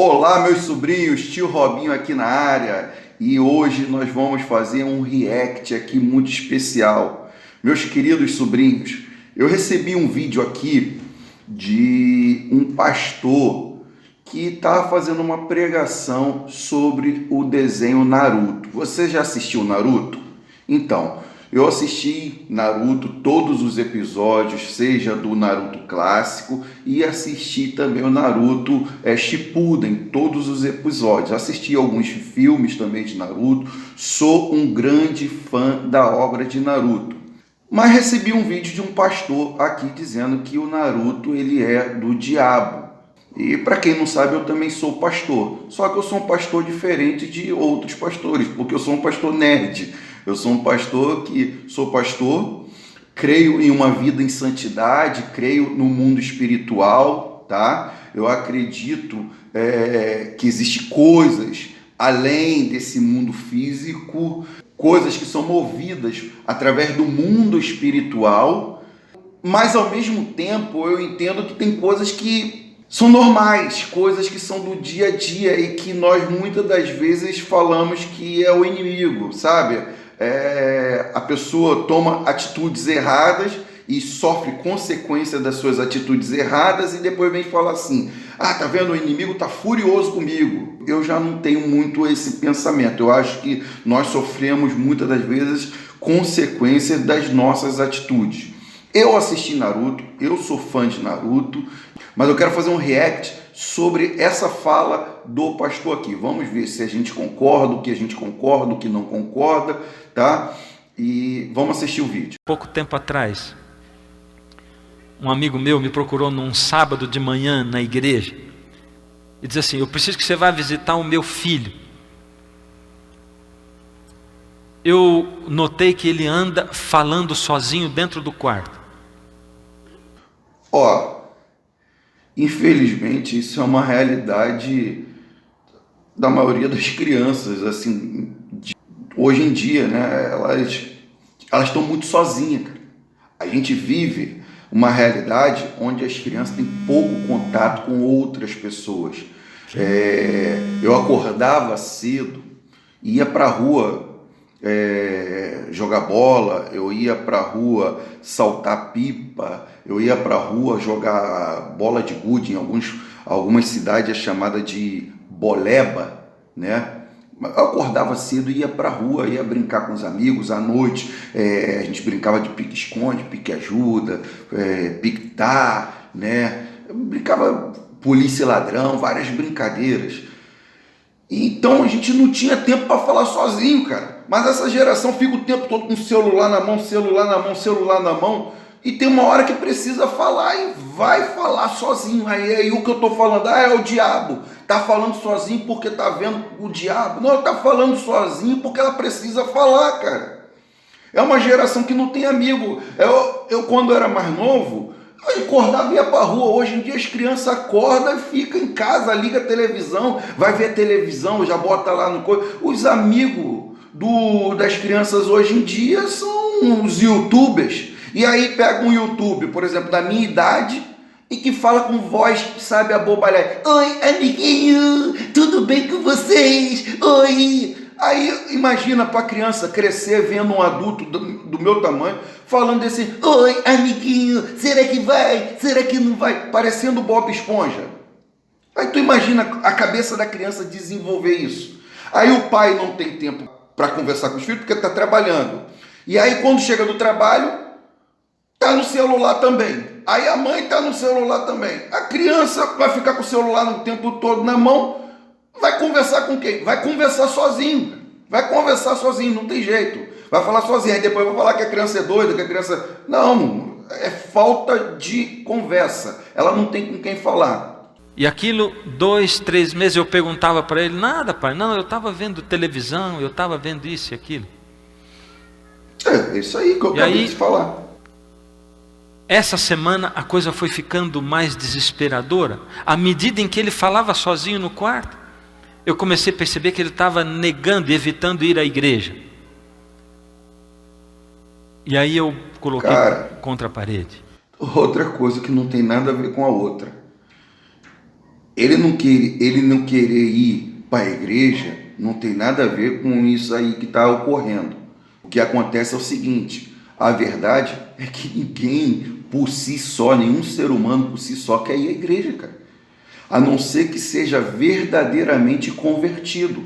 Olá, meus sobrinhos, tio Robinho aqui na área e hoje nós vamos fazer um react aqui muito especial. Meus queridos sobrinhos, eu recebi um vídeo aqui de um pastor que está fazendo uma pregação sobre o desenho Naruto. Você já assistiu Naruto? Então, eu assisti Naruto, todos os episódios, seja do Naruto clássico, e assisti também o Naruto Shippuden, todos os episódios. Assisti alguns filmes também de Naruto, sou um grande fã da obra de Naruto. Mas recebi um vídeo de um pastor aqui dizendo que o Naruto ele é do diabo. E para quem não sabe, eu também sou pastor. Só que eu sou um pastor diferente de outros pastores, porque eu sou um pastor nerd. Eu sou um pastor que sou pastor, creio em uma vida em santidade, creio no mundo espiritual, tá? Eu acredito que existem coisas além desse mundo físico, coisas que são movidas através do mundo espiritual, mas ao mesmo tempo eu entendo que tem coisas que são normais, coisas que são do dia a dia e que nós muitas das vezes falamos que é o inimigo, sabe? A pessoa toma atitudes erradas e sofre consequência das suas atitudes erradas e depois vem falar assim, tá vendo, o inimigo tá furioso comigo. Eu já não tenho muito esse pensamento. Eu acho que nós sofremos muitas das vezes consequências das nossas atitudes. Eu assisti Naruto, eu sou fã de Naruto, mas eu quero fazer um react sobre essa fala do pastor aqui. Vamos ver se a gente concorda, o que a gente concorda, o que não concorda, tá? E vamos assistir o vídeo. Pouco tempo atrás, um amigo meu me procurou num sábado de manhã na igreja e disse assim, eu preciso que você vá visitar o meu filho. Eu notei que ele anda falando sozinho dentro do quarto. Infelizmente isso é uma realidade da maioria das crianças, assim, hoje em dia, né? Elas estão muito sozinhas, cara. A gente vive uma realidade onde as crianças têm pouco contato com outras pessoas. Eu acordava cedo, ia para a rua jogar bola, eu ia para a rua saltar pipa, eu ia para a rua jogar bola de gude, em algumas cidades é chamada de boleba, né? Eu acordava cedo, ia para a rua, ia brincar com os amigos à noite, a gente brincava de pique-esconde, pique-ajuda, pique-tá, né? Eu brincava polícia e ladrão, várias brincadeiras. Então a gente não tinha tempo para falar sozinho, cara. Mas essa geração fica o tempo todo com o celular na mão, celular na mão, celular na mão. E tem uma hora que precisa falar e vai falar sozinho. Aí o que eu tô falando, é o diabo. Tá falando sozinho porque tá vendo o diabo. Não, tá falando sozinho porque ela precisa falar, cara. É uma geração que não tem amigo. Eu quando era mais novo, eu acordava e ia pra rua. Hoje em dia as crianças acordam e ficam em casa, liga a televisão, vai ver a televisão, já bota lá no coisa. Os amigos das crianças hoje em dia são os youtubers. E aí pega um YouTube, por exemplo, da minha idade, e que fala com voz, sabe, abobalhada. Oi, amiguinho, tudo bem com vocês? Oi. Aí imagina para a criança crescer vendo um adulto do meu tamanho falando assim, oi, amiguinho, será que vai? Será que não vai? Parecendo Bob Esponja. Aí tu imagina a cabeça da criança desenvolver isso. Aí o pai não tem tempo para conversar com os filhos porque está trabalhando. E aí quando chega do trabalho, tá no celular também. Aí a mãe tá no celular também. A criança vai ficar com o celular o tempo todo na mão. Vai conversar com quem? Vai conversar sozinho. Vai conversar sozinho, não tem jeito. Vai falar sozinho. Aí depois vai falar que a criança é doida, que a criança... Não, é falta de conversa. Ela não tem com quem falar. E aquilo, 2, 3 meses eu perguntava para ele, nada pai, não, eu estava vendo televisão, eu estava vendo isso e aquilo. É isso aí que eu acabei de falar. Essa semana a coisa foi ficando mais desesperadora. À medida em que ele falava sozinho no quarto, eu comecei a perceber que ele estava negando e evitando ir à igreja. E aí eu coloquei contra a parede. Outra coisa que não tem nada a ver com a outra. ele não querer ir para a igreja não tem nada a ver com isso aí que está ocorrendo. O que acontece é o seguinte: a verdade é que ninguém por si só, nenhum ser humano por si só quer ir à igreja, cara. A não ser que seja verdadeiramente convertido.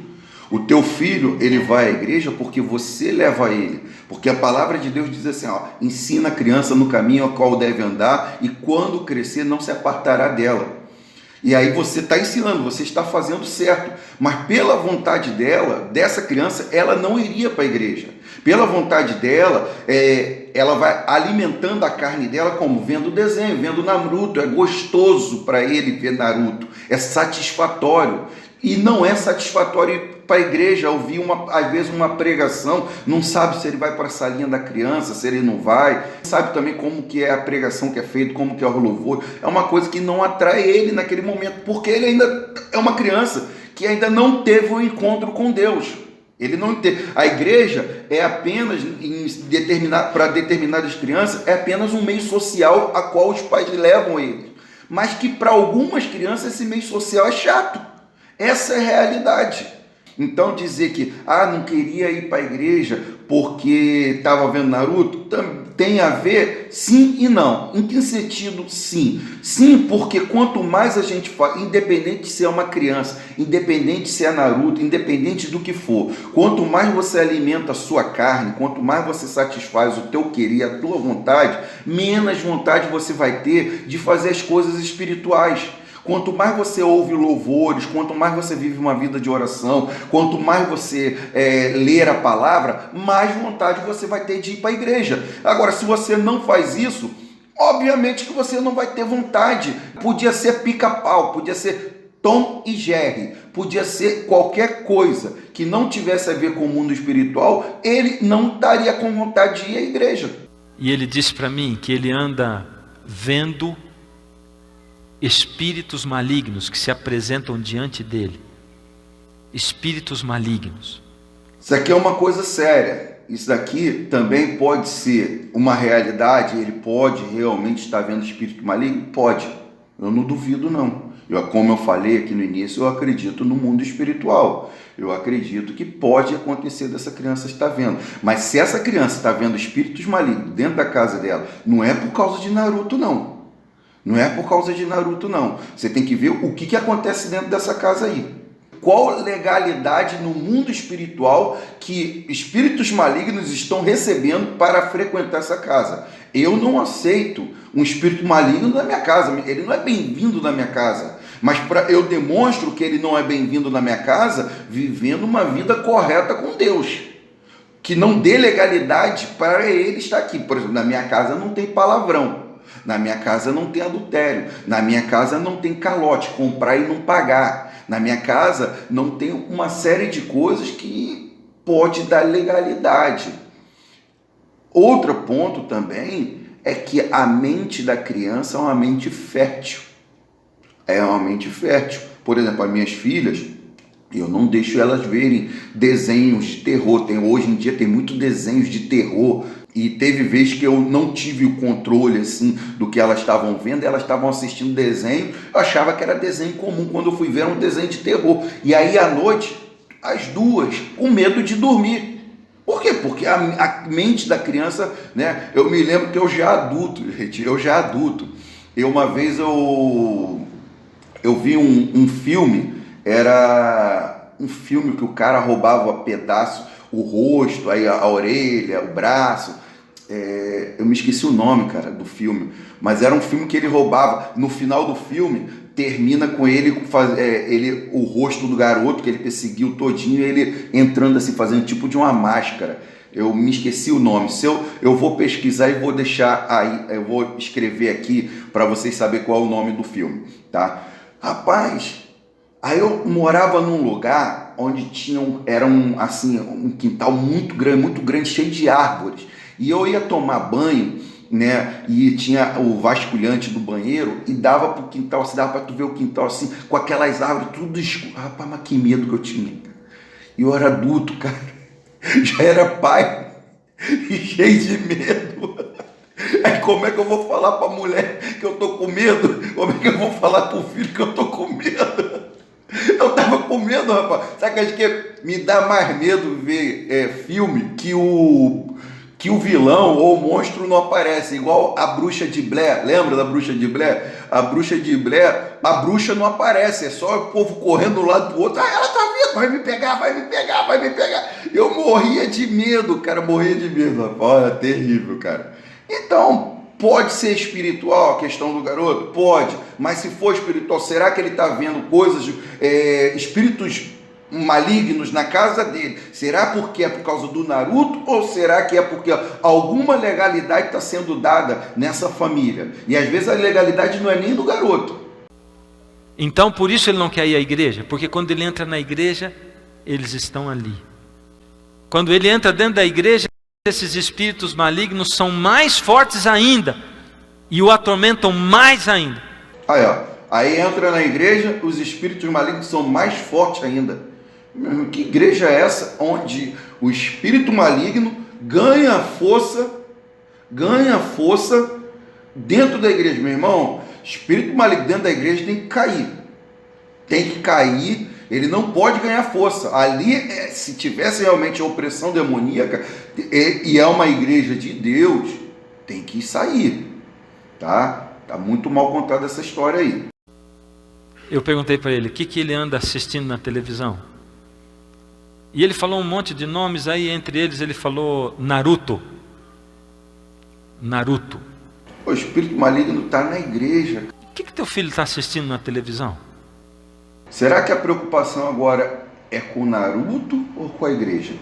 O teu filho, ele vai à igreja porque você leva ele. Porque a palavra de Deus diz assim, ensina a criança no caminho ao qual deve andar e quando crescer não se apartará dela. E aí você está ensinando, você está fazendo certo. Mas pela vontade dela, dessa criança, ela não iria para a igreja. Pela vontade dela, ela vai alimentando a carne dela como? Vendo desenho, vendo Naruto. É gostoso para ele ver Naruto. É satisfatório. E não é satisfatório para a igreja ouvir, às vezes, uma pregação, não sabe se ele vai para a salinha da criança, se ele não vai, não sabe também como que é a pregação que é feita, como que é o louvor. É uma coisa que não atrai ele naquele momento, porque ele ainda é uma criança que ainda não teve um encontro com Deus. Ele não teve. A igreja é apenas, para determinadas crianças, é apenas um meio social a qual os pais levam eles. Mas que para algumas crianças esse meio social é chato. Essa é a realidade. Então dizer que não queria ir para a igreja porque estava vendo Naruto, tem a ver sim e não. Em que sentido sim? Sim, porque quanto mais a gente faz, independente se é uma criança, independente se é Naruto, independente do que for, quanto mais você alimenta a sua carne, quanto mais você satisfaz o teu querer, a tua vontade, menos vontade você vai ter de fazer as coisas espirituais. Quanto mais você ouve louvores, quanto mais você vive uma vida de oração, quanto mais você ler a palavra, mais vontade você vai ter de ir para a igreja. Agora, se você não faz isso, obviamente que você não vai ter vontade. Podia ser Pica-Pau, podia ser Tom e Jerry, podia ser qualquer coisa que não tivesse a ver com o mundo espiritual, ele não estaria com vontade de ir à igreja. E ele disse para mim que ele anda vendo espíritos malignos que se apresentam diante dele. Espíritos malignos. Isso aqui é uma coisa séria. Isso daqui também pode ser uma realidade. Ele pode realmente estar vendo espírito maligno? Pode. Eu não duvido, não. Como eu falei aqui no início, eu acredito no mundo espiritual. Eu acredito que pode acontecer dessa criança estar vendo. Mas se essa criança está vendo espíritos malignos dentro da casa dela, não é por causa de Naruto, não. Não é por causa de Naruto, não. Você tem que ver o que acontece dentro dessa casa aí. Qual legalidade no mundo espiritual que espíritos malignos estão recebendo para frequentar essa casa? Eu não aceito um espírito maligno na minha casa. Ele não é bem-vindo na minha casa. Mas eu demonstro que ele não é bem-vindo na minha casa vivendo uma vida correta com Deus. Que não dê legalidade para ele estar aqui. Por exemplo, na minha casa não tem palavrão. Na minha casa não tem adultério. Na minha casa não tem calote, comprar e não pagar. Na minha casa não tem uma série de coisas que pode dar legalidade. Outro ponto também é que a mente da criança é uma mente fértil. É uma mente fértil. Por exemplo, as minhas filhas, eu não deixo elas verem desenhos de terror. Hoje em dia tem muitos desenhos de terror. E teve vez que eu não tive o controle assim do que elas estavam vendo, elas estavam assistindo desenho, eu achava que era desenho comum, quando eu fui ver era um desenho de terror. E aí à noite, as duas, com medo de dormir. Por quê? Porque a mente da criança, né? Eu me lembro que eu já adulto, uma vez eu vi um filme, era um filme que o cara roubava pedaço, o rosto, aí a orelha, o braço. Eu me esqueci o nome, cara, do filme, mas era um filme que ele roubava. No final do filme termina com ele o rosto do garoto que ele perseguiu todinho, ele entrando assim, fazendo tipo de uma máscara. Eu me esqueci o nome. Eu vou pesquisar e vou deixar aí, eu vou escrever aqui para vocês saberem qual é o nome do filme, tá? Rapaz, aí eu morava num lugar onde era um quintal muito grande, cheio de árvores. E eu ia tomar banho, né? E tinha o vasculhante do banheiro e dava pro quintal, assim, dava para tu ver o quintal assim, com aquelas árvores tudo escuro. Rapaz, mas que medo que eu tinha. E eu era adulto, cara. Já era pai e cheio de medo. Aí como é que eu vou falar para a mulher que eu tô com medo? Como é que eu vou falar para o filho que eu tô com medo? Eu tava com medo, rapaz. Sabe que me dá mais medo ver filme que o vilão ou o monstro não aparece, igual a bruxa de Blair. Lembra da bruxa de Blair? A bruxa de Blair, a bruxa não aparece, é só o povo correndo de um lado pro outro. Ah, ela tá vindo, vai me pegar, vai me pegar, vai me pegar. Eu morria de medo, cara, morria de medo, rapaz. Olha, terrível, cara. Então, pode ser espiritual a questão do garoto? Pode, mas se for espiritual, será que ele está vendo coisas, espíritos malignos na casa dele? Será porque é por causa do Naruto ou será que é porque alguma legalidade está sendo dada nessa família? E às vezes a legalidade não é nem do garoto. Então por isso ele não quer ir à igreja, porque quando ele entra na igreja, eles estão ali. Quando ele entra dentro da igreja, esses espíritos malignos são mais fortes ainda e o atormentam mais ainda. Aí entra na igreja, os espíritos malignos são mais fortes ainda. Que igreja é essa onde o espírito maligno ganha força dentro da igreja? Meu irmão, espírito maligno dentro da igreja tem que cair, ele não pode ganhar força. Ali, se tivesse realmente a opressão demoníaca, e é uma igreja de Deus, tem que sair, tá? Tá muito mal contada essa história aí. Eu perguntei para ele, o que ele anda assistindo na televisão? E ele falou um monte de nomes aí, entre eles ele falou Naruto. O espírito maligno está na igreja. O que teu filho está assistindo na televisão? Será que a preocupação agora é com o Naruto ou com a igreja?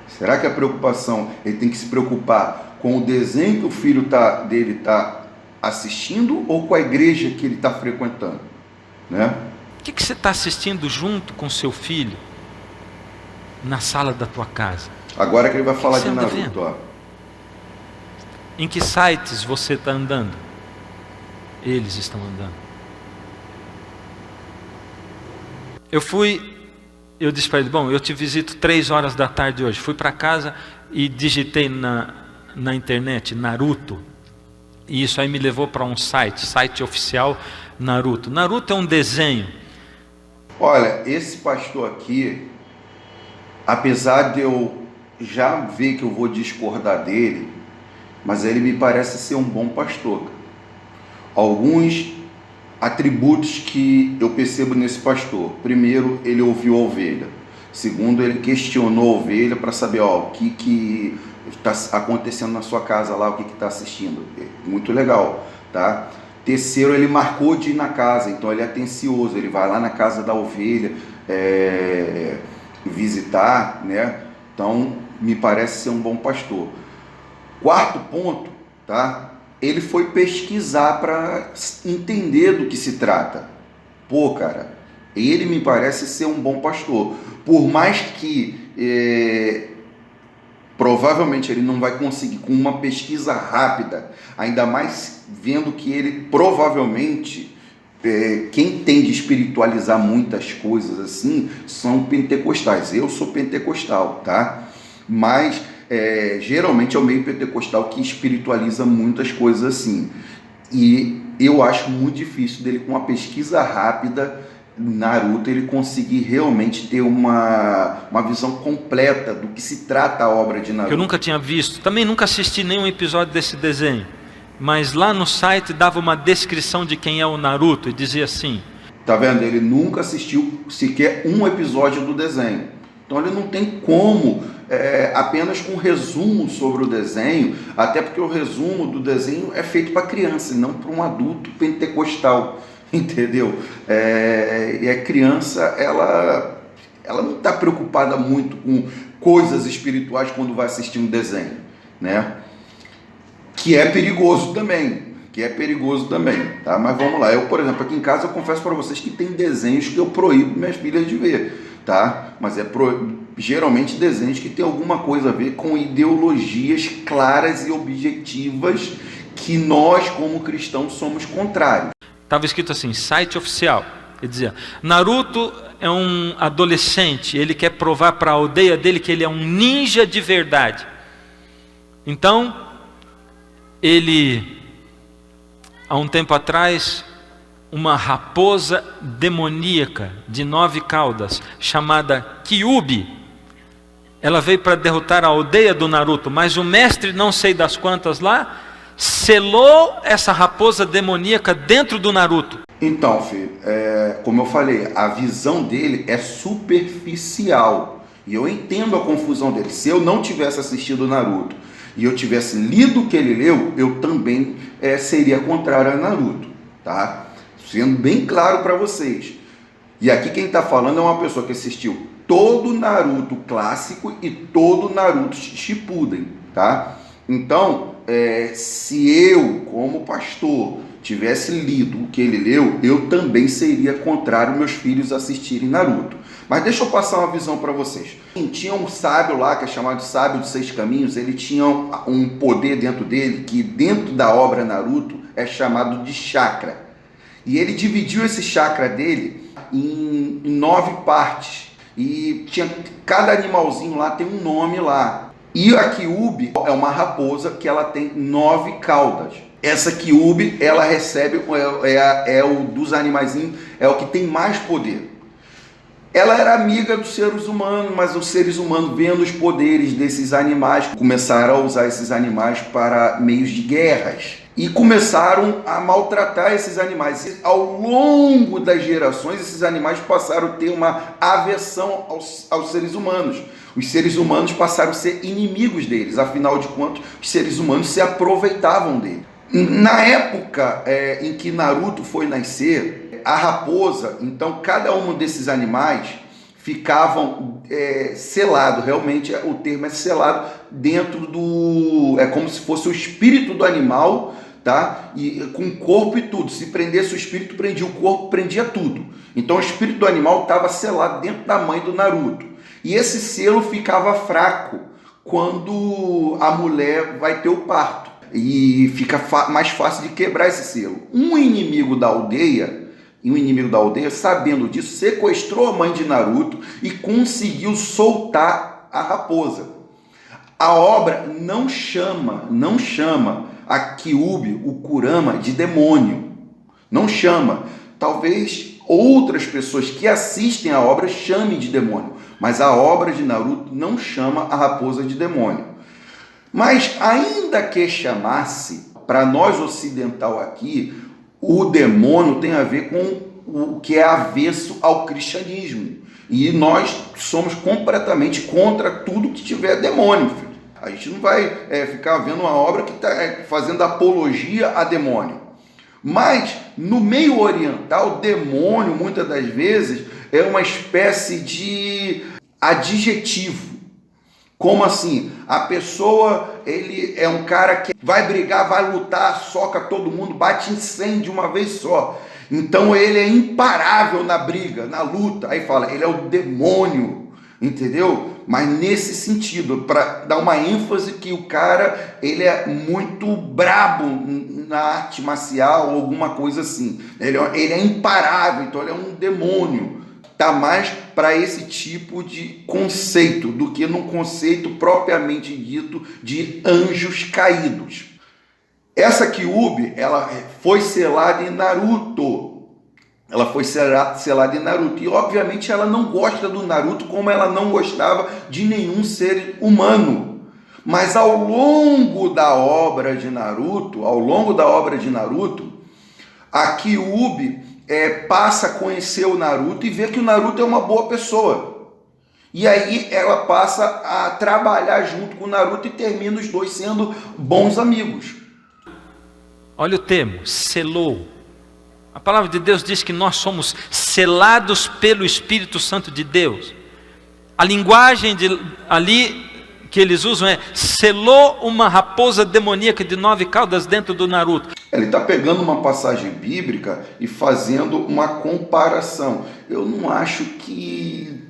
Será que a preocupação, ele tem que se preocupar com o desenho que o filho dele está assistindo ou com a igreja que ele está frequentando? Né? O que você está assistindo junto com seu filho na sala da tua casa? Agora que ele vai falar de Naruto, ó. Em que sites você está andando? Eles estão andando. Eu disse para ele, bom, eu te visito 3 horas da tarde hoje. Fui para casa e digitei na internet Naruto. E isso aí me levou para um site oficial Naruto. Naruto é um desenho. Olha, esse pastor aqui, apesar de eu já ver que eu vou discordar dele, mas ele me parece ser um bom pastor. Alguns atributos que eu percebo nesse pastor: primeiro, ele ouviu a ovelha. Segundo, ele questionou a ovelha para saber o que está acontecendo na sua casa lá, o que está assistindo. Muito legal, tá? Terceiro, ele marcou de ir na casa, então ele é atencioso, ele vai lá na casa da ovelha visitar, né? Então me parece ser um bom pastor. Quarto ponto, tá? Ele foi pesquisar para entender do que se trata. Pô, cara, ele me parece ser um bom pastor. Por mais que provavelmente ele não vai conseguir com uma pesquisa rápida, ainda mais vendo que ele provavelmente, quem tem de espiritualizar muitas coisas assim, são pentecostais. Eu sou pentecostal, tá? Mas geralmente é o meio pentecostal que espiritualiza muitas coisas assim. E eu acho muito difícil dele, com uma pesquisa rápida, Naruto, ele conseguir realmente ter uma visão completa do que se trata a obra de Naruto. Eu nunca tinha visto, também nunca assisti nenhum episódio desse desenho, mas lá no site dava uma descrição de quem é o Naruto e dizia assim. Tá vendo? Ele nunca assistiu sequer um episódio do desenho. Então ele não tem como, apenas com resumo sobre o desenho, até porque o resumo do desenho é feito para criança, e não para um adulto pentecostal, entendeu? E a criança, ela não está preocupada muito com coisas espirituais quando vai assistir um desenho, né? Que é perigoso também, tá? Mas vamos lá, eu, por exemplo, aqui em casa eu confesso para vocês que tem desenhos que eu proíbo minhas filhas de ver, tá? Mas geralmente desenhos que tem alguma coisa a ver com ideologias claras e objetivas que nós, como cristãos, somos contrários. Estava escrito assim, site oficial. Ele dizia, Naruto é um adolescente, ele quer provar para a aldeia dele que ele é um ninja de verdade. Então, ele, há um tempo atrás, uma raposa demoníaca de 9 caudas, chamada Kyuubi, ela veio para derrotar a aldeia do Naruto, mas o mestre, não sei das quantas lá, selou essa raposa demoníaca dentro do Naruto. Então, filho, como eu falei, a visão dele é superficial. E eu entendo a confusão dele. Se eu não tivesse assistido o Naruto e eu tivesse lido o que ele leu, eu também seria contrário a Naruto, tá? Sendo bem claro para vocês. E aqui quem está falando é uma pessoa que assistiu todo o Naruto clássico e todo o Naruto Shippuden, tá? Então, se eu, como pastor, tivesse lido o que ele leu, eu também seria contrário meus filhos assistirem Naruto. Mas deixa eu passar uma visão para vocês. Tinha um sábio lá, que é chamado Sábio dos 6 Caminhos, ele tinha um poder dentro dele, que dentro da obra Naruto é chamado de chakra. E ele dividiu esse chakra dele em 9 partes. E cada animalzinho lá tem um nome lá. E a Kyuubi é uma raposa que ela tem 9 caudas. Essa Kyuubi, ela recebe, o dos animaizinhos, é o que tem mais poder. Ela era amiga dos seres humanos, mas os seres humanos, vendo os poderes desses animais, começaram a usar esses animais para meios de guerras. E começaram a maltratar esses animais. E, ao longo das gerações, esses animais passaram a ter uma aversão aos seres humanos. Os seres humanos passaram a ser inimigos deles. Afinal de contas, os seres humanos se aproveitavam deles. Na época em que Naruto foi nascer, a raposa, então cada um desses animais ficavam selados, realmente o termo é selado, dentro do... é como se fosse o espírito do animal, tá? E com o corpo e tudo. Se prendesse o espírito, prendia o corpo, prendia tudo. Então o espírito do animal estava selado dentro da mãe do Naruto. E esse selo ficava fraco quando a mulher vai ter o parto. E fica mais fácil de quebrar esse selo. Um inimigo da aldeia, sabendo disso, sequestrou a mãe de Naruto e conseguiu soltar a raposa. A obra não chama a Kyuubi, o Kurama, de demônio. Não chama. Talvez outras pessoas que assistem a obra chamem de demônio, mas a obra de Naruto não chama a raposa de demônio. Mas ainda que chamasse, para nós ocidental aqui, o demônio tem a ver com o que é avesso ao cristianismo. E nós somos completamente contra tudo que tiver demônio, filho. A gente não vai ficar vendo uma obra que está fazendo apologia a demônio. Mas no meio oriental, demônio, muitas das vezes, é uma espécie de adjetivo. Como assim? A pessoa, ele é um cara que vai brigar, vai lutar, soca todo mundo, bate em 100 de uma vez só. Então ele é imparável na briga, na luta. Aí fala, ele é o demônio, entendeu? Mas nesse sentido, para dar uma ênfase que o cara, ele é muito brabo na arte marcial ou alguma coisa assim. Ele é imparável, então ele é um demônio. Está mais para esse tipo de conceito do que num conceito propriamente dito de anjos caídos. Essa Kyuubi, ela foi selada em Naruto. Ela foi selada em Naruto. E obviamente ela não gosta do Naruto como ela não gostava de nenhum ser humano. Mas ao longo da obra de Naruto, a Kyuubi passa a conhecer o Naruto e vê que o Naruto é uma boa pessoa. E aí ela passa a trabalhar junto com o Naruto e termina os dois sendo bons amigos. Olha o termo, selou. A palavra de Deus diz que nós somos selados pelo Espírito Santo de Deus. A linguagem ali que eles usam selou uma raposa demoníaca de 9 caudas dentro do Naruto. Ele está pegando uma passagem bíblica e fazendo uma comparação. Eu não acho que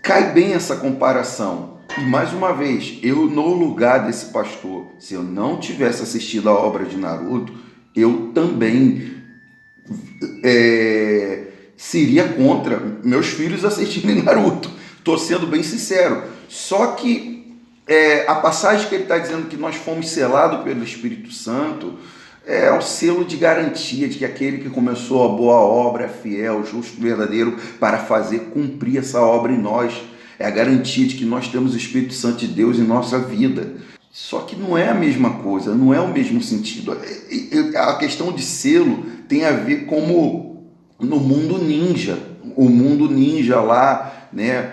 cai bem essa comparação. E mais uma vez, eu no lugar desse pastor, se eu não tivesse assistido a obra de Naruto, eu também seria contra meus filhos assistirem Naruto. Estou sendo bem sincero. Só que a passagem que ele está dizendo que nós fomos selados pelo Espírito Santo é um selo de garantia de que aquele que começou a boa obra é fiel, justo, verdadeiro, para fazer cumprir essa obra em nós. É a garantia de que nós temos o Espírito Santo de Deus em nossa vida. Só que não é a mesma coisa, não é o mesmo sentido. A questão de selo tem a ver como no mundo ninja. O mundo ninja lá, né?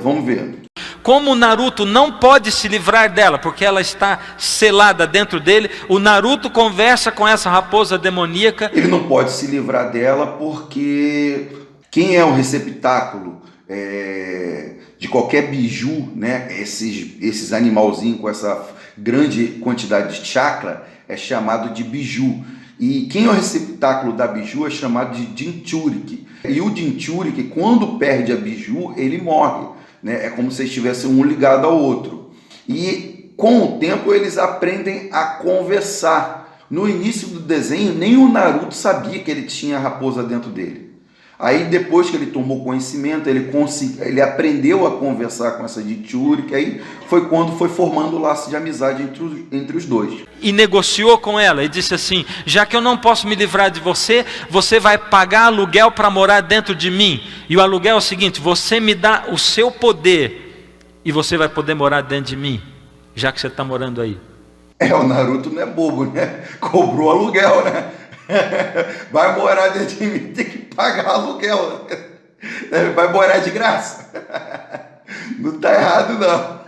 Vamos ver. Como o Naruto não pode se livrar dela, porque ela está selada dentro dele, o Naruto conversa com essa raposa demoníaca. Ele não pode se livrar dela porque quem é o receptáculo de qualquer biju, né? Esses animalzinhos com essa grande quantidade de chakra é chamado de biju. E quem é o receptáculo da biju é chamado de Jinchuriki. E o Jinchuriki, quando perde a biju, ele morre. Né? É como se estivesse um ligado ao outro. E com o tempo eles aprendem a conversar. No início do desenho, nem o Naruto sabia que ele tinha a raposa dentro dele. Aí depois que ele tomou conhecimento, ele aprendeu a conversar com essa Jinchuriki, que aí foi quando foi formando o laço de amizade entre os dois. E negociou com ela e disse assim: já que eu não posso me livrar de você, você vai pagar aluguel para morar dentro de mim. E o aluguel é o seguinte: você me dá o seu poder e você vai poder morar dentro de mim, já que você está morando aí. O Naruto não é bobo, né? Cobrou aluguel, né? Vai morar dentro de mim, tem que pagar aluguel. Vai morar de graça. Não está errado, não.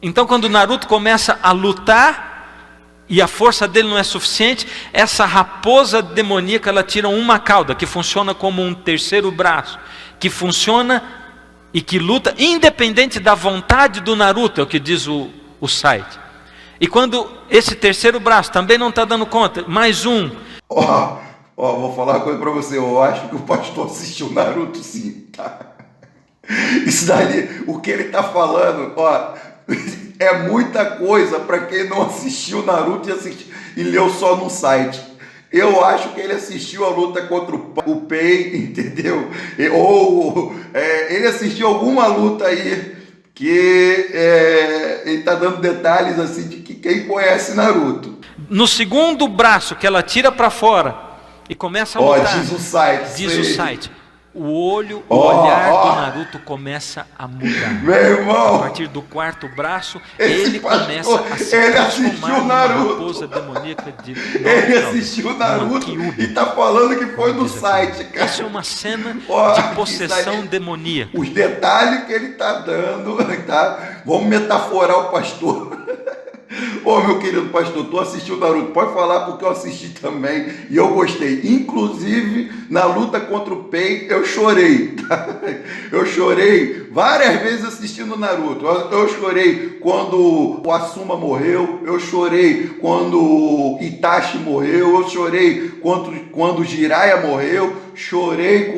Então, quando o Naruto começa a lutar e a força dele não é suficiente, essa raposa demoníaca, ela tira uma cauda que funciona como um terceiro braço, que funciona e que luta independente da vontade do Naruto, é o que diz o site. E quando esse terceiro braço também não está dando conta, mais um. Vou falar uma coisa para você. Eu acho que o pastor assistiu Naruto sim, tá? Isso daí, o que ele está falando, é muita coisa para quem não assistiu Naruto e leu só no site. Eu acho que ele assistiu a luta contra o Pain, entendeu? Ou ele assistiu alguma luta aí que ele está dando detalhes assim de que quem conhece Naruto. No segundo braço que ela tira para fora e começa a lutar, diz o site, o olhar do Naruto começa a mudar. Meu irmão, a partir do quarto braço, ele começa a se transformar numa raposa demoníaca ele assistiu Naruto e está falando que foi no site, cara. Isso é uma cena de possessão demoníaca. Os detalhes que ele está dando, tá? Vamos metaforar o pastor. Meu querido pastor, tu assistiu Naruto? Pode falar, porque eu assisti também e eu gostei. Inclusive, na luta contra o Pain, eu chorei. Tá? Eu chorei várias vezes assistindo Naruto. Eu chorei quando o Asuma morreu, eu chorei quando o Itachi morreu, eu chorei quando o Jiraiya morreu, chorei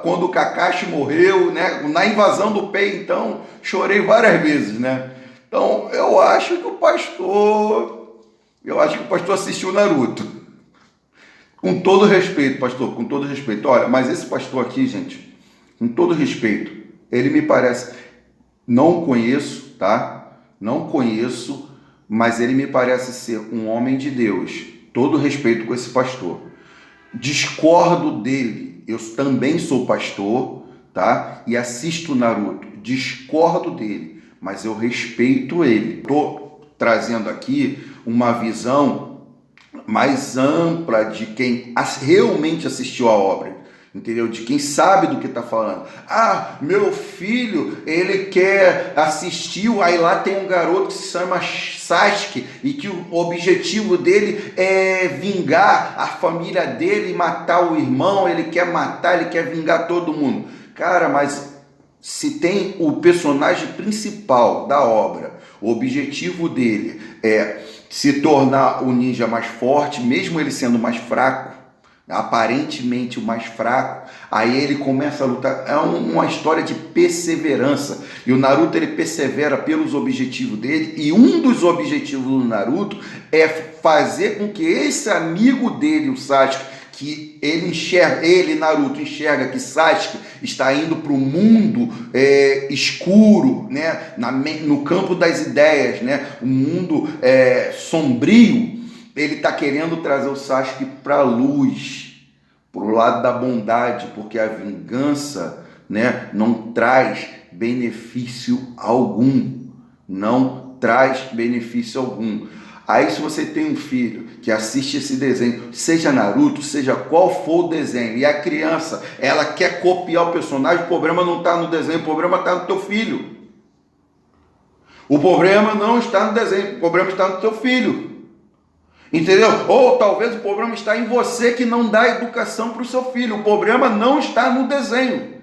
quando o Kakashi morreu, né? Na invasão do Pain, então, chorei várias vezes, né? Então, eu acho que o pastor assistiu Naruto. Com todo respeito, pastor, com todo respeito. Olha, mas esse pastor aqui, gente, com todo respeito, ele me parece, não conheço, tá? Não conheço, mas ele me parece ser um homem de Deus. Todo respeito com esse pastor. Discordo dele. Eu também sou pastor, tá? E assisto Naruto. Discordo dele. Mas eu respeito ele. Estou trazendo aqui uma visão mais ampla de quem realmente assistiu a obra, entendeu? De quem sabe do que está falando. Meu filho, ele quer assistir, aí lá tem um garoto que se chama Sasuke e que o objetivo dele é vingar a família dele e matar o irmão, ele quer vingar todo mundo. Cara, mas se tem o personagem principal da obra, o objetivo dele é se tornar o ninja mais forte, mesmo ele sendo mais fraco, aparentemente o mais fraco, aí ele começa a lutar. É uma história de perseverança, e o Naruto ele persevera pelos objetivos dele, e um dos objetivos do Naruto é fazer com que esse amigo dele, o Sasuke, que ele, Naruto, enxerga que Sasuke está indo para o mundo escuro, né? No campo das ideias, né? O mundo sombrio, ele está querendo trazer o Sasuke para a luz, para o lado da bondade, porque a vingança, né, não traz benefício algum. Não traz benefício algum. Aí se você tem um filho que assiste esse desenho, seja Naruto, seja qual for o desenho, e a criança, ela quer copiar o personagem, o problema não está no desenho, o problema está no teu filho. O problema não está no desenho, o problema está no teu filho. Entendeu? Ou talvez o problema está em você que não dá educação para o seu filho. O problema não está no desenho.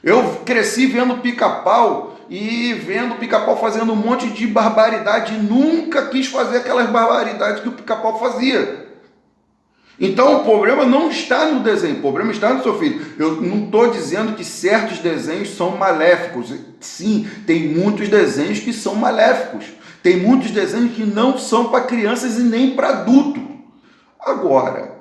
Eu cresci vendo Pica-Pau e vendo o Pica-Pau fazendo um monte de barbaridade e nunca quis fazer aquelas barbaridades que o Pica-Pau fazia. Então o problema não está no desenho, o problema está no seu filho. Eu não estou dizendo que certos desenhos são maléficos. Sim, tem muitos desenhos que são maléficos. Tem muitos desenhos que não são para crianças e nem para adulto. Agora,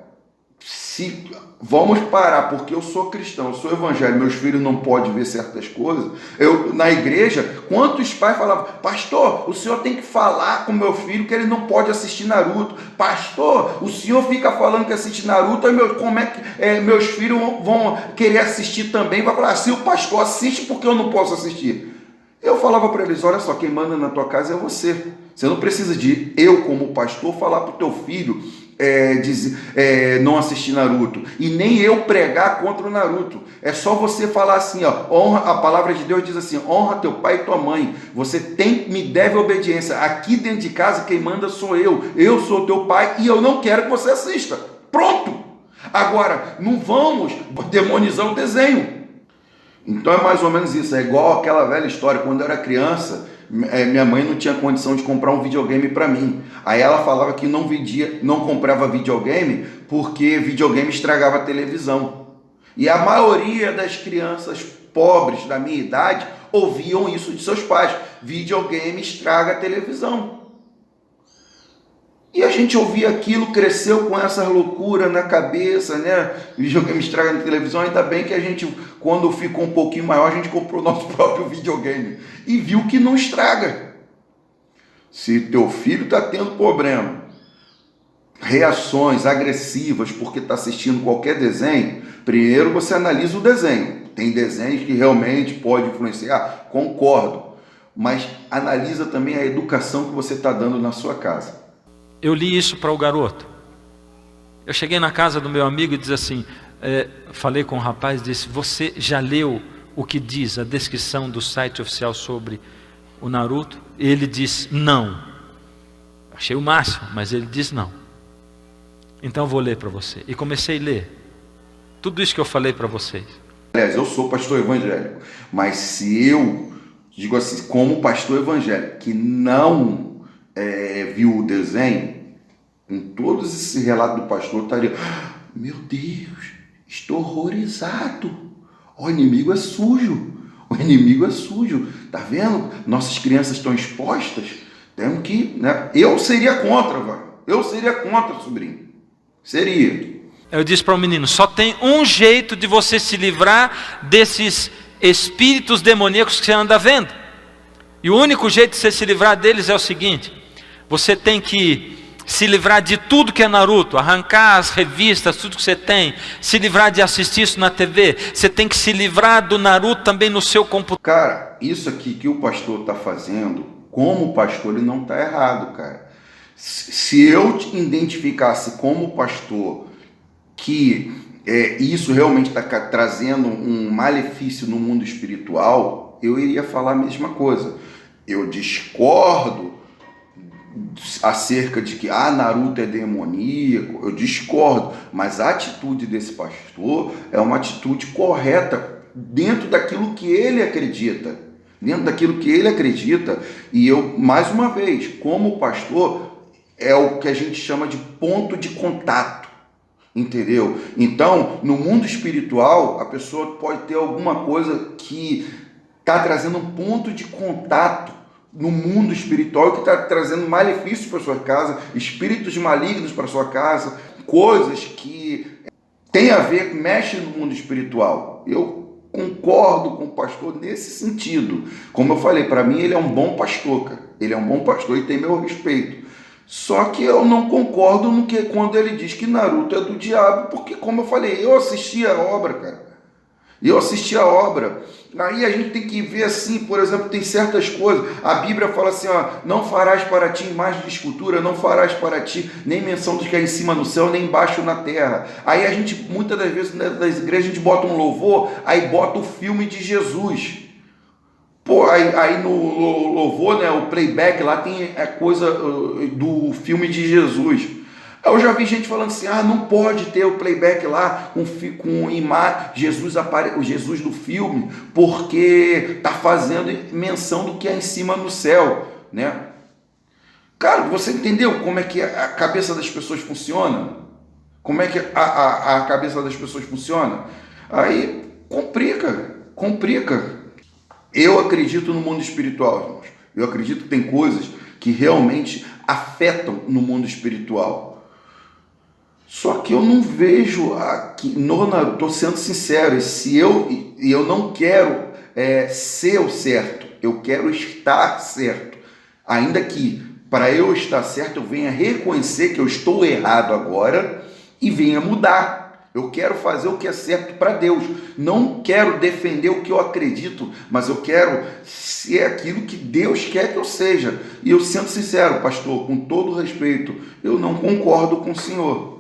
se vamos parar, porque eu sou cristão, eu sou evangélico, meus filhos não podem ver certas coisas. Eu, na igreja, quantos pais falavam: pastor, o senhor tem que falar com meu filho que ele não pode assistir Naruto. Pastor, o senhor fica falando que assiste Naruto, como é que meus filhos vão querer assistir também? Vai falar: se o pastor assiste, por que eu não posso assistir? Eu falava para eles: olha só, quem manda na tua casa é você. Você não precisa de eu, como pastor, falar para o teu filho não assistir Naruto, e nem eu pregar contra o Naruto. É só você falar assim, ó, honra, a palavra de Deus diz assim: honra teu pai e tua mãe. Você me deve obediência. Aqui dentro de casa quem manda sou eu sou teu pai e eu não quero que você assista. Pronto. Agora, não vamos demonizar o desenho. Então é mais ou menos isso, é igual aquela velha história. Quando eu era criança, minha mãe não tinha condição de comprar um videogame para mim. Aí ela falava que não comprava videogame porque videogame estragava a televisão. E a maioria das crianças pobres da minha idade ouviam isso de seus pais: videogame estraga a televisão. E a gente ouvia aquilo, cresceu com essa loucura na cabeça, né? Videogame estraga na televisão. Ainda bem que a gente, quando ficou um pouquinho maior, a gente comprou o nosso próprio videogame e viu que não estraga. Se teu filho está tendo problema, reações agressivas porque está assistindo qualquer desenho, primeiro você analisa o desenho. Tem desenhos que realmente pode influenciar, concordo, mas analisa também a educação que você está dando na sua casa. Eu li isso para o garoto. Eu cheguei na casa do meu amigo e disse assim, falei com o rapaz, disse: você já leu o que diz a descrição do site oficial sobre o Naruto? E ele disse: não. Achei o máximo, mas ele disse: não. Então eu vou ler para você. E comecei a ler tudo isso que eu falei para vocês. Aliás, eu sou pastor evangélico, mas se eu digo assim, como pastor evangélico que não viu o desenho, em todos esse relato do pastor estaria: meu Deus, estou horrorizado, o inimigo é sujo, tá vendo? Nossas crianças estão expostas, temos que, né? Eu seria contra, sobrinho, seria. Eu disse para o menino: só tem um jeito de você se livrar desses espíritos demoníacos que você anda vendo, e o único jeito de você se livrar deles é o seguinte: você tem que se livrar de tudo que é Naruto, arrancar as revistas, tudo que você tem, se livrar de assistir isso na TV. Você tem que se livrar do Naruto também no seu computador. Cara, isso aqui que o pastor está fazendo, como pastor, ele não está errado, cara. Se eu te identificasse como pastor que isso realmente está trazendo um malefício no mundo espiritual, eu iria falar a mesma coisa. Eu discordo acerca de que Naruto é demoníaco, eu discordo, mas a atitude desse pastor é uma atitude correta dentro daquilo que ele acredita, e eu, mais uma vez, como pastor, é o que a gente chama de ponto de contato, entendeu? Então, no mundo espiritual, a pessoa pode ter alguma coisa que está trazendo um ponto de contato no mundo espiritual, que está trazendo malefícios para sua casa, espíritos malignos para sua casa, coisas que tem a ver, mexe no mundo espiritual. Eu concordo com o pastor nesse sentido. Como eu falei, para mim ele é um bom pastor, cara. Ele é um bom pastor e tem meu respeito. Só que eu não concordo no que quando ele diz que Naruto é do diabo, porque como eu falei, eu assisti a obra, cara. Eu assisti a obra. Aí a gente tem que ver assim, por exemplo, tem certas coisas. A Bíblia fala assim, ó, não farás para ti imagem de escultura, não farás para ti nem menção do que é em cima no céu, nem embaixo na terra. Aí a gente, muitas das vezes, nas igrejas, a gente bota um louvor, aí bota o filme de Jesus. Pô, aí no louvor, né, o playback lá tem a coisa do filme de Jesus. Eu já vi gente falando assim, não pode ter o playback lá com imagem, o Jesus do filme, porque está fazendo menção do que é em cima no céu, né? Cara, você entendeu como é que a cabeça das pessoas funciona? Como é que a cabeça das pessoas funciona? Aí complica. Eu acredito no mundo espiritual, irmãos. Eu acredito que tem coisas que realmente afetam no mundo espiritual. Só que eu não vejo aqui, estou sendo sincero, eu não quero ser o certo, eu quero estar certo. Ainda que para eu estar certo eu venha reconhecer que eu estou errado agora e venha mudar. Eu quero fazer o que é certo para Deus. Não quero defender o que eu acredito, mas eu quero ser aquilo que Deus quer que eu seja. E eu sendo sincero, pastor, com todo respeito, eu não concordo com o senhor.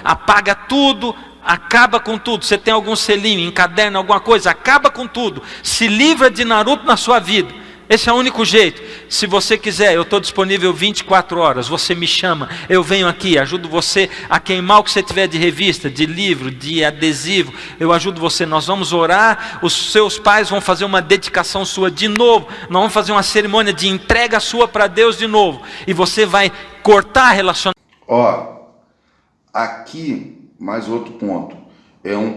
Apaga tudo, acaba com tudo. Você tem algum selinho, encaderna alguma coisa, acaba com tudo. Se livra de Naruto na sua vida. Esse é o único jeito. Se você quiser, eu estou disponível 24 horas. Você me chama, eu venho aqui, ajudo você a queimar o que você tiver de revista, de livro, de adesivo. Eu ajudo você. Nós vamos orar. Os seus pais vão fazer uma dedicação sua de novo. Nós vamos fazer uma cerimônia de entrega sua para Deus de novo. E você vai cortar relacionamento. Aqui, mais outro ponto,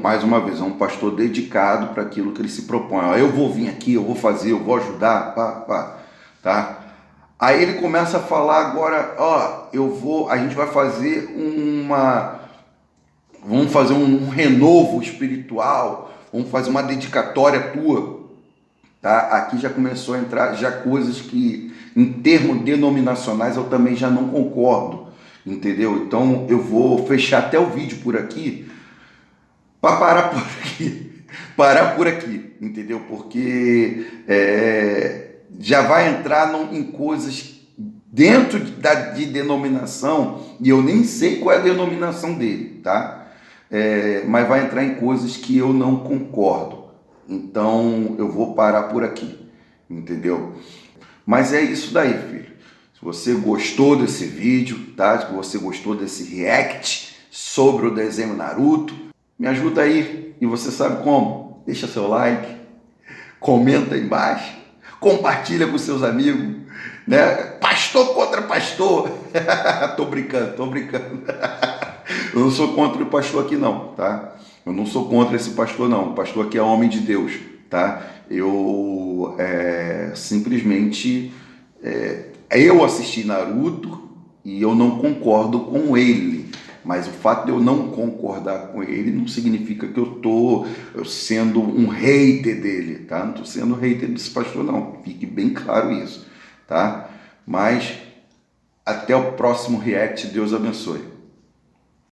mais uma vez, é um pastor dedicado para aquilo que ele se propõe. Eu vou vir aqui, eu vou fazer, eu vou ajudar, tá? Aí ele começa a falar agora, a gente vai fazer vamos fazer um renovo espiritual, vamos fazer uma dedicatória tua, tá? Aqui já começou a entrar já coisas que, em termos denominacionais, eu também já não concordo. Entendeu? Então eu vou fechar até o vídeo por aqui para parar por aqui, entendeu? Porque já vai entrar em coisas dentro de denominação e eu nem sei qual é a denominação dele, tá? Mas vai entrar em coisas que eu não concordo. Então eu vou parar por aqui, entendeu? Mas é isso daí, filho. Se você gostou desse vídeo, tá? Se você gostou desse react sobre o desenho Naruto, me ajuda aí. E você sabe como? Deixa seu like, comenta aí embaixo, compartilha com seus amigos, né? Pastor contra pastor. Tô brincando. Eu não sou contra o pastor aqui não, tá? Eu não sou contra esse pastor não. O pastor aqui é homem de Deus, tá? Eu simplesmente... eu assisti Naruto e eu não concordo com ele, mas o fato de eu não concordar com ele não significa que eu estou sendo um hater dele, tá? Não estou sendo hater desse pastor não, fique bem claro isso, tá? Mas até o próximo react, Deus abençoe.